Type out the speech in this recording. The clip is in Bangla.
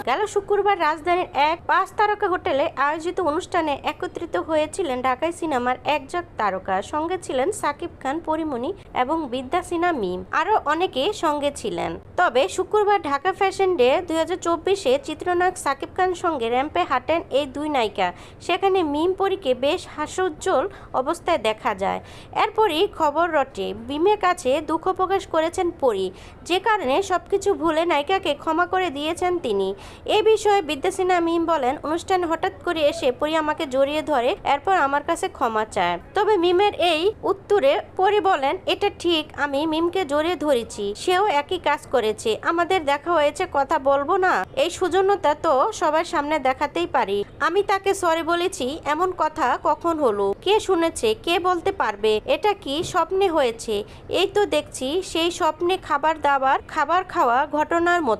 গেল শুক্রবার রাজধানীর এক 5 তারকা হোটেলে আয়োজিত অনুষ্ঠানে একত্রিত হয়েছিলেন ঢাকাই সিনেমার একঝাঁক তারকা। সঙ্গে ছিলেন সাকিব খান, পরীমনি এবং বিদ্যা সিনহা মিম, আরো অনেকে সঙ্গে ছিলেন। তবে শুক্রবার ঢাকা ফ্যাশন ডে 2024-এ চিত্রনায়ক সাকিব খান সঙ্গে র্যাম্পে হাঁটেন এই দুই নায়িকা। সেখানে মিম পরীকে বেশ হাস্যোজ্জ্বল অবস্থায় দেখা যায়। এরপরই খবর রটে মিমের কাছে দুঃখ প্রকাশ করেছেন পরী, যে কারণে সবকিছু ভুলে নায়িকাকে ক্ষমা করে দিয়েছেন তিনি। এ বিষয়ে বিদ্যা সিনহা মিম বলেন, অনুষ্ঠানে হঠাৎ করে এসে পরী আমাকে জড়িয়ে ধরে, এরপর আমার কাছে ক্ষমা চায়। তবে মিমের এই উত্তরে পরী বলেন, এটা ঠিক, আমি মিমকে জড়িয়ে ধরেছি, সেও একই কাজ করেছে, আমাদের দেখা হয়েছে, কথা বলবো না, এই সৌজন্যতা তো সবার সামনে দেখাতেই পারি। আমি তাকে সরি বলেছি, এমন কথা কখন হলো? কে শুনেছে? কে বলতে পারবে? এটা কি স্বপ্নে হয়েছে? এই তো দেখছি সেই স্বপ্নে খাবার খাওয়া ঘটনার মতো।